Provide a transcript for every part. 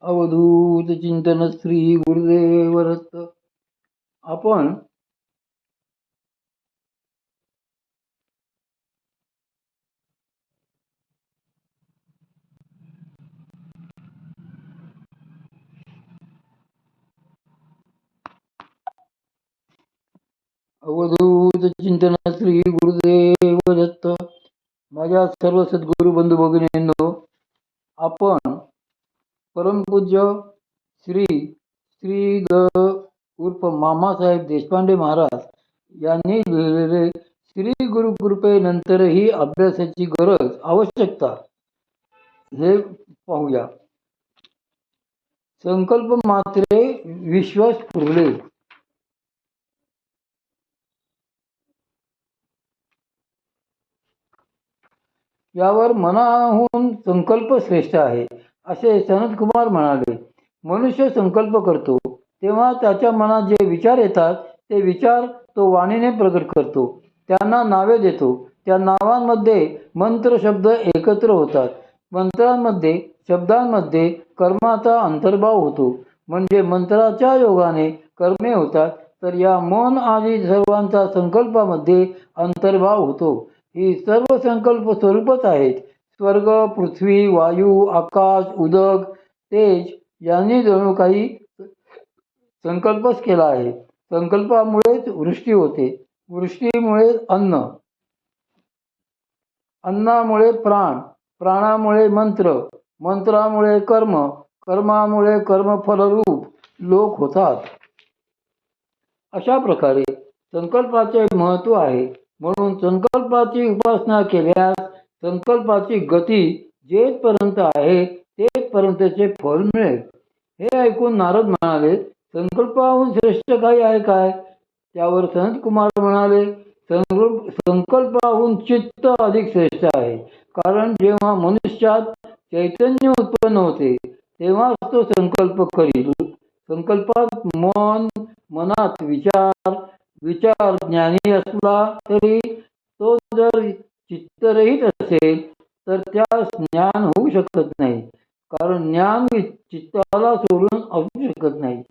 अवधूत चिंतन श्री गुरुदेव दत्त. आपण अवधूत चिंतन श्री गुरुदेव दत्त. माझ्या सर्व सद्गुरु बंधू भगिनींनो, आपण परमपूज्य श्री श्री द उर्फ मामासाहेब देशपांडे महाराज यांनी लिहिलेले श्री गुरुकृपेनंतरही अभ्यासाची गरज आवश्यकता हे पाहूया. संकल्प मात्रे विश्वास पुरले. यावर मनाहून संकल्प श्रेष्ठ आहे असे सनतकुमार म्हणाले. मनुष्य संकल्प करतो तेव्हा त्याच्या मनात जे विचार येतात ते विचार तो वाणीने प्रकट करतो, त्यांना नावे देतो. त्या नावांमध्ये मंत्र शब्द एकत्र होतात. मंत्रांमध्ये शब्दांमध्ये कर्माचा अंतर्भाव होतो, म्हणजे मंत्राच्या योगाने कर्मे होतात, तर या मन आदी सर्वांचा संकल्पामध्ये अंतर्भाव होतो. ही सर्व संकल्प स्वरूपच आहेत. स्वर्ग, पृथ्वी, वायू, आकाश, उदक, तेज यांनी जणू काही संकल्पच केला आहे. संकल्पामुळेच वृष्टी होते, वृष्टीमुळे अन्न, अन्नामुळे प्राण, प्राणामुळे मंत्र, मंत्रामुळे कर्म, कर्मामुळे कर्मफलरूप लोक होतात. अशा प्रकारे संकल्पाचे महत्त्व आहे. म्हणून संकल्पाची उपासना केल्यास संकल्पाची गती जेथपर्यंत आहे तेथपर्यंतचे फल मिळेल. हे ऐकून नारद म्हणाले, संकल्पाहून श्रेष्ठ काही आहे काय? त्यावर सनतकुमार म्हणाले, संकल्पाहून चित्त अधिक श्रेष्ठ आहे. कारण जेव्हा मनुष्यात चैतन्य उत्पन्न होते तेव्हाच तो संकल्प करील. संकल्पात मन, मनात विचार, विचार ज्ञानी असला तरी तो जर चित्तरहित असेल तर त्यास ज्ञान होऊ शकत नाही. कारण ज्ञान चित्ताला सोडून असू शकत नाही.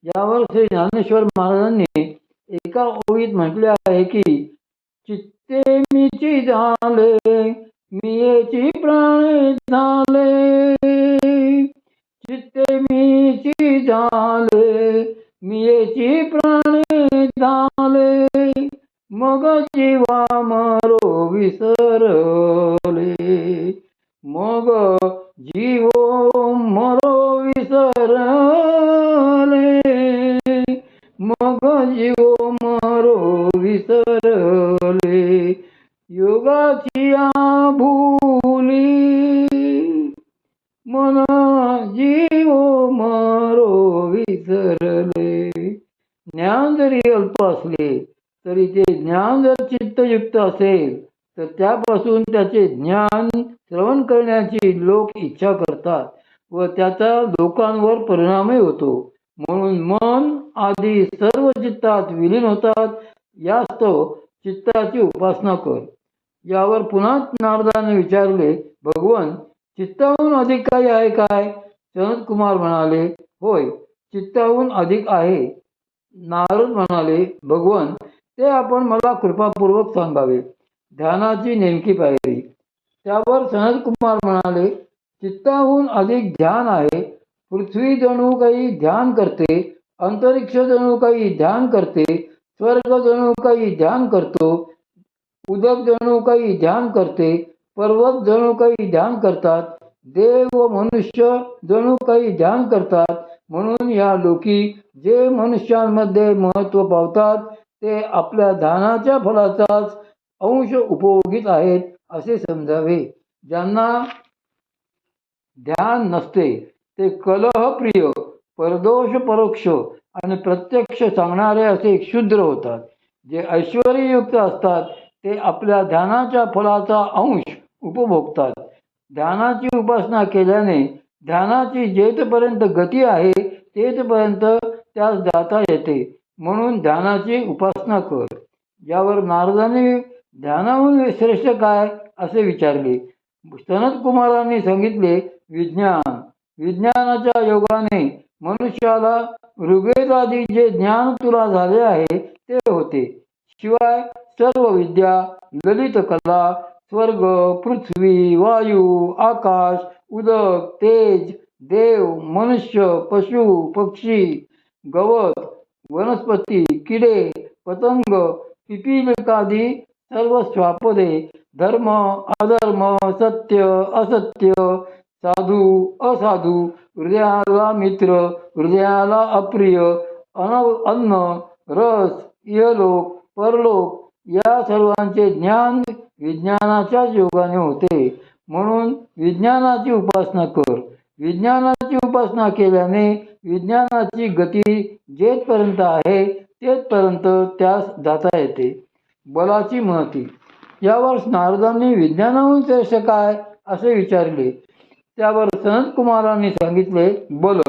यावर श्री ज्ञानेश्वर महाराजांनी एका ओळीत म्हटले आहे की, चित्ते मीची झाले, मीची प्राण झाले, चित्ते मीची झाले, मीची प्राण झाले, मग जीवा मरो विसरले, मग जीवो मरो विसरले, मग जीवो मरो विसरले, योगाची भूली, मन जीवो मरो विसरले. ज्ञान जरी अल्प असले तरी ते ज्ञान जर चित्तयुक्त असेल तर त्यापासून त्याचे ज्ञान श्रवण करण्याची लोक इच्छा करतात व त्याचा लोकांवर परिणामही होतो. म्हणून मन आदी सर्व चित्तात विलीन होतात. यास्तव चित्ताची उपासना कर. यावर पुन्हा नारदाने विचारले, भगवन, चित्ताहून अधिक काही आहे काय? सनतकुमार म्हणाले, होय, चित्ताहून अधिक आहे. नारद म्हणाले, भगवन, ते आपण मला कृपापूर्वक सांगावे. ध्यानाची नेमकी पायरी. त्यावर सनतकुमार म्हणाले, चित्ताहून अधिक ध्यान आहे. पृथ्वी जणू काही ध्यान करते, अंतरिक्ष जणू काही ध्यान करते, स्वर्ग जणू काही ध्यान करतो, उदक जणू काही ध्यान करते, पर्वत जणू काही ध्यान करतात, देव व मनुष्य जणू काही ध्यान करतात. म्हणून या लोकी जे मनुष्यांमध्ये महत्त्व पावतात ते आपल्या ध्यानाच्या फलाचाच अंश उपभोगीत आहेत असे समजावे. ज्यांना ध्यान नसते ते कलहप्रिय, परदोष परोक्ष आणि प्रत्यक्ष सांगणारे असे क्षुद्र होतात. जे ऐश्वर्ययुक्त असतात ते आपल्या ध्यानाच्या फलाचा अंश उपभोगतात. ध्यानाची उपासना केल्याने ध्यानाची जेथपर्यंत गती आहे तेथपर्यंत त्यास जाता येते. म्हणून ध्यानाची उपासना कर. यावर नारदाने ध्यानाहून श्रेष्ठ काय असे विचारले. सनतकुमारांनी सांगितले, विज्ञान. विज्ञानाच्या योगाने मनुष्याला ऋग्वेदादी जे ज्ञान तुला झाले आहे ते होते. शिवाय सर्व विद्या, ललित कला, स्वर्ग, पृथ्वी, वायू, आकाश, उदक, तेज, देव, मनुष्य, पशु, पक्षी, गवत, वनस्पती, किडे, पतंग, पिपीलिकादी सर्व श्वापदे, धर्म, अधर्म, सत्य, असत्य, साधू, असाधू, हृदयाला मित्र, हृदयाला अप्रिय, अन्न, रस, इहलोक, परलोक या सर्वांचे ज्ञान विज्ञानाच्याच योगाने होते. म्हणून विज्ञानाची उपासना कर. विज्ञानाची उपासना केल्याने विज्ञानाची गती जेथपर्यंत आहे तेथपर्यंत त्यास जाता येते. बलाची महती. यावर नारदांनी विज्ञानाहून श्रेष्ठ काय असे विचारले. त्यावर सनत कुमारांनी सांगितले, बल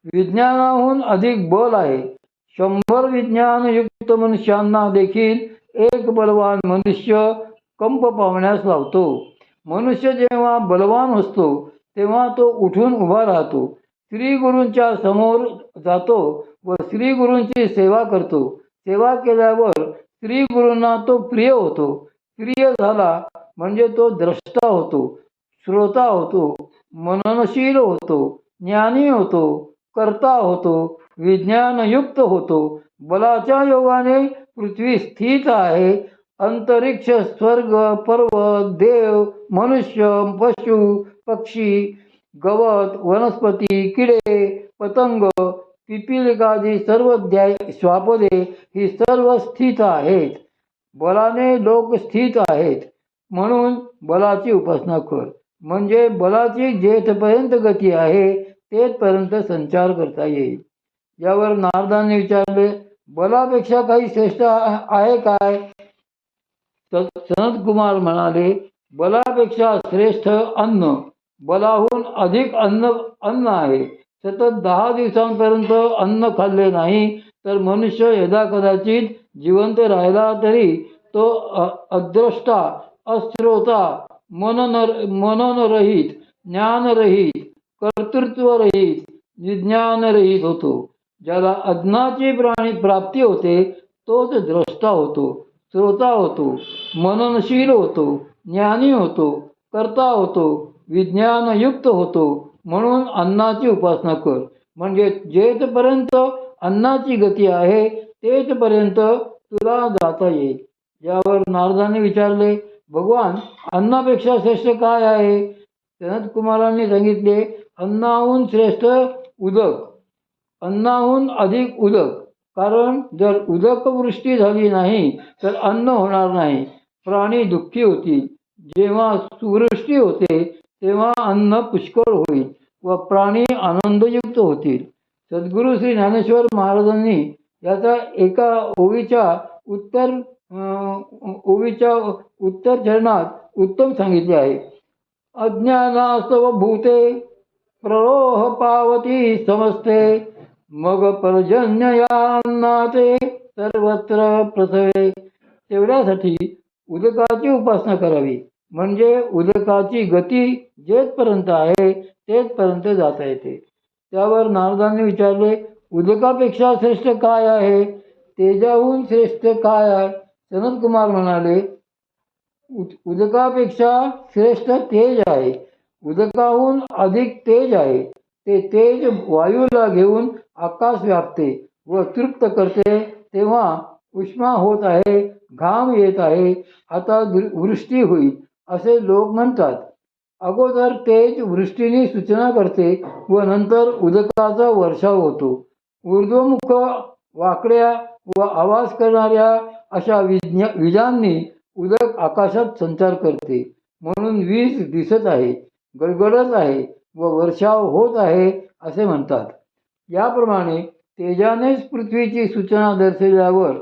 विज्ञानाहून अधिक बल आहे. 100 विज्ञानयुक्त मनुष्यांना देखील एक बलवान मनुष्य कंप पावण्यास लावतो. मनुष्य जेव्हा बलवान असतो तेव्हा तो उठून उभा राहतो, श्री गुरूंच्या समोर जातो व श्री गुरूंची सेवा करतो. सेवा केल्यावर श्री गुरूंना तो प्रिय होतो. प्रिय झाला म्हणजे तो द्रष्टा होतो, श्रोता होतो, मननशील होतो, ज्ञानी होतो, कर्ता होतो, विज्ञानयुक्त होतो. बलाच्या योगाने पृथ्वी स्थित आहे. अंतरिक्ष, स्वर्ग, पर्वत, देव, मनुष्य, पशु, पक्षी, गवत, वनस्पती, किडे, पतंग, पिपीलिकादी सर्व श्वापदे ही सर्व स्थित आहेत. बलाने लोक स्थित आहेत. म्हणून बलाची उपासना कर. म्हणजे बलाची जेथपर्यंत गती आहे तेथपर्यंत संचार करता येईल. यावर नारदांनी विचारले, बलापेक्षा काही श्रेष्ठ आहे काय? सनत कुमार म्हणाले, बलापेक्षा श्रेष्ठ अन्न. बलाहून अधिक अन्न आहे. सतत 10 दिवसांपर्यंत अन्न खाल्ले नाही तर मनुष्य यदा कदाचित जिवंत राहिला तरी तो अद्रष्टा, अश्रोता, मननरहित, ज्ञानरहित, कर्तृत्वरहित, विज्ञानरहित होतो. ज्याला अन्नाची प्राप्ती होते तोच द्रष्टा होतो, श्रोता होतो, मननशील होतो, ज्ञानी होतो, कर्ता होतो, विज्ञानयुक्त होतो. म्हणून अन्नाची उपासना कर. म्हणजे जेथपर्यंत अन्नाची गती आहे तेथपर्यंत तुला जाता येईल. यावर नारदांनी विचारले, भगवान अन्नापेक्षा श्रेष्ठ काय आहे? सनत कुमारांनी सांगितले, अन्नाहून श्रेष्ठ उदक, अन्नाहून अधिक उदक. कारण जर उदक वृष्टी झाली नाही तर अन्न होणार नाही. प्राणी दुःखी होतील. जेव्हा सुवृष्टी होते तेव्हा अन्न पुष्कळ होईल व प्राणी आनंदयुक्त होतील. सद्गुरू श्री ज्ञानेश्वर महाराजांनी याचा एका ओवीच्या उत्तर चरणात उत्तम सांगितले आहे. अज्ञानास्तव भूते प्ररोह पावती समस्ते, मग पर्जन्ययान्नाते सर्वत्र प्रसवे. तेवढ्यासाठी उदकाची उपासना करावी. म्हणजे उदकाची गती जेथपर्यंत आहे तेथपर्यंत जाता येते. त्यावर नारदांनी विचारले, उदकापेक्षा श्रेष्ठ काय आहे? तेजाहून श्रेष्ठ काय आहे? सनत कुमार म्हणाले, उदकापेक्षा श्रेष्ठ तेज आहे. उदकाहून अधिक तेज आहे. ते तेज वायूला घेऊन आकाश व्यापते व तृप्त करते. तेव्हा उष्मा होत आहे, घाम येत आहे, आता वृष्टी होईल असे लोक म्हणतात. अगोदर तेज वृष्टीने सूचना करते व नंतर उदकाचा वर्षाव होतो. ऊर्ध्वमुख, वाकड्या व आवाज करणाऱ्या अशा विजांनी उदक आकाशात संचार करते. म्हणून वीज दिसत आहे, गडगडत आहे व वर्षाव होत आहे असे म्हणतात. याप्रमाणे तेजानेच पृथ्वीची सूचना दर्शविल्यावर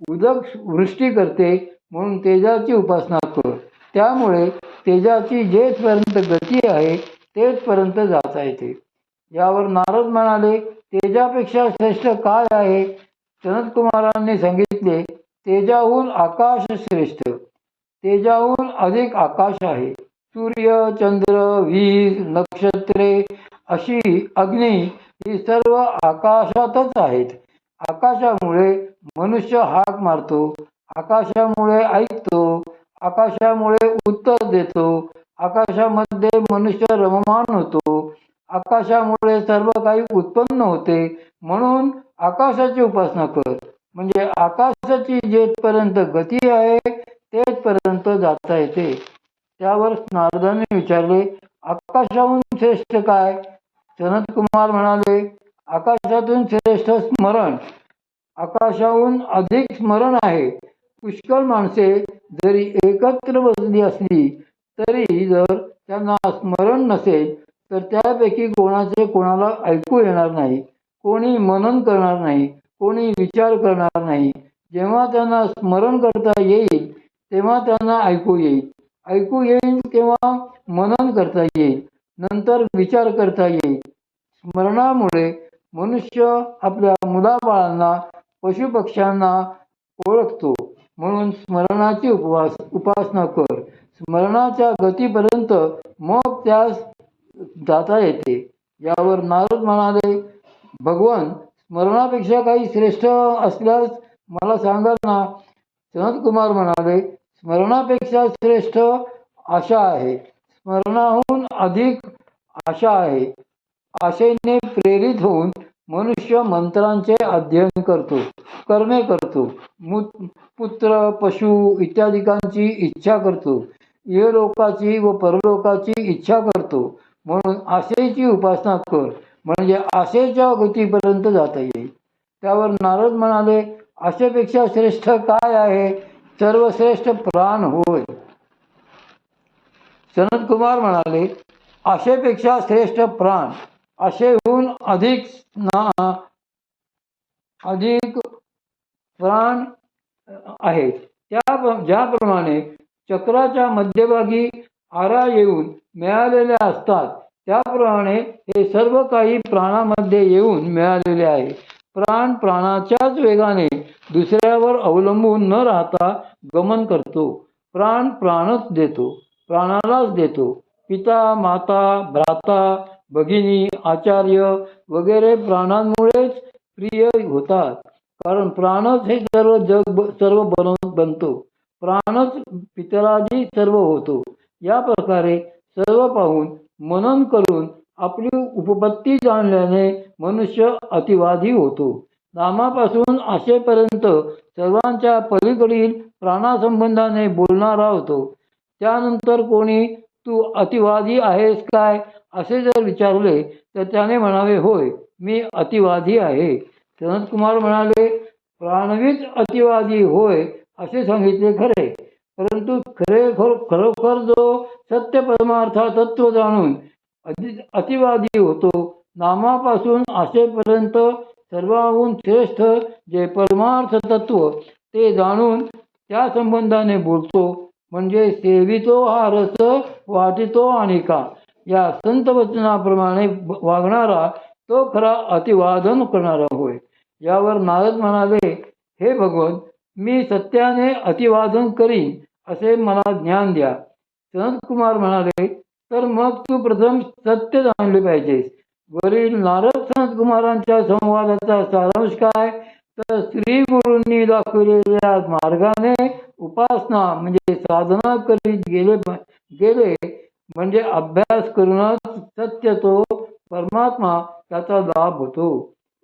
उदक वृष्टी करते. म्हणून तेजाची उपासना कर. त्यामुळे तेजाची जेथपर्यंत गती आहे तेथपर्यंत जाता येते. यावर नारद म्हणाले, तेजापेक्षा श्रेष्ठ काय आहे? सनत कुमारांनी सांगितले, तेजाहून आकाश श्रेष्ठ. तेजाहून अधिक आकाश आहे. सूर्य, चंद्र, वीज, नक्षत्रे अशी अग्नी ही सर्व आकाशातच आहेत. आकाशामुळे मनुष्य हाक मारतो, आकाशामुळे ऐकतो, आकाशामुळे उत्तर देतो, आकाशामध्ये मनुष्य रममाण होतो, आकाशामुळे सर्व काही उत्पन्न होते. म्हणून आकाशाची उपासना कर. म्हणजे आकाशाची जेथपर्यंत गती आहे तेथपर्यंत जाता येते. त्यावर नारदाने विचारले, आकाशाहून श्रेष्ठ काय? सनत कुमार म्हणाले, आकाशातून श्रेष्ठ स्मरण. आकाशाहून अधिक स्मरण आहे. पुष्कळ माणसे जरी एकत्र बसली असली तरी जर त्यांना स्मरण नसेल तर त्यापैकी कोणाला ऐकू येणार नाही, कोणी मनन करणार नाही, कोणी विचार करणार नाही. जेव्हा त्यांना स्मरण करता येईल तेव्हा त्यांना ऐकू येईल तेव्हा मनन करता येईल, नंतर विचार करता येईल. स्मरणामुळे मनुष्य आपल्या मुलाबाळांना, पशुपक्ष्यांना ओळखतो. म्हणून स्मरणाची उपासना कर. स्मरणाच्या गतीपर्यंत मग त्यास जाता येते. यावर नारद म्हणाले, भगवन, स्मरणापेक्षा काही श्रेष्ठ असल्यास मला सांगा ना. सनत कुमार म्हणाले, स्मरणापेक्षा श्रेष्ठ आशा आहे. स्मरणाहून अधिक आशा आहे. आशेने प्रेरित होऊन मनुष्य मंत्रांचे अध्ययन करतो, कर्मे करतो, पुत्र पशु इत्यादिकांची इच्छा करतो, इहलोकाची व परलोकाची इच्छा करतो. म्हणून आशेची उपासना कर, म्हणजे आशेच्या गतीपर्यंत जाता येईल. त्यावर नारद म्हणाले, आशेपेक्षा श्रेष्ठ काय आहे? सर्वश्रेष्ठ प्राण होय. सनत कुमार म्हणाले, आशेपेक्षा श्रेष्ठ प्राण. आशेहून अधिक प्राण आहेत. ज्याप्रमाणे चक्राच्या मध्यभागी आरा येऊन मिळालेले असतात, त्याप्रमाणे हे सर्व काही प्राणामध्ये येऊन मिळालेले आहे. प्राण प्राणाच्याच वेगाने दुसऱ्यावर अवलंबून न राहता गमन करतो. प्राण प्राणच देतो, प्राणालाच देतो. पिता, माता, भ्राता, भगिनी, आचार्य वगैरे प्राणांमुळेच प्रिय होतात. कारण प्राणच हे सर्व बनतो. प्राणच पितरादी सर्व होतो. या प्रकारे सर्व पाहून मनन करून आपली उपपत्ती जाणल्याने मनुष्य अतिवादी होतो. नामापासून आशेपर्यंत सर्वांच्या पलीकडील प्राणासंबंधाने बोलणारा होतो. त्यानंतर कोणी तू अतिवादी आहेस काय असे जर विचारले तर त्याने म्हणावे, होय, मी अतिवादी आहे. सनत कुमार म्हणाले, प्राणवीच अतिवादी होय असे सांगितले खरे, परंतु खरोखर जो सत्य परमार्था तत्व जाणून अतिवादी होतो, नामापासून आशेपर्यंत सर्वाहून श्रेष्ठ जे परमार्थ तत्व ते जाणून त्या संबंधाने बोलतो, म्हणजे सेवितो हा रस वाटितो अनिका या संत वचनाप्रमाणे वागणारा तो खरा अतिवादन करणारा होय. यावर नारद म्हणाले, हे भगवन, मी सत्याने अतिवादन करीन असे मला ज्ञान द्या. सनत कुमार म्हणाले, तर मग तू प्रथम सत्य जाणले पाहिजेस. वरील नारद सनत कुमारांच्या संवादाचा सारांश काय? तर श्री गुरूंनी दाखवलेल्या मार्गाने उपासना म्हणजे साधना करीत गेले म्हणजे अभ्यास करूनच सत्य तो परमात्मा त्याचा लाभ होतो.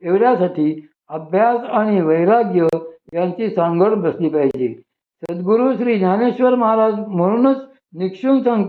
एवढ्यासाठी अभ्यास आणि वैराग्य यांची सांगड बसली पाहिजे. सद्गुरू श्री ज्ञानेश्वर महाराज म्हणूनच निक्षून सांगतात,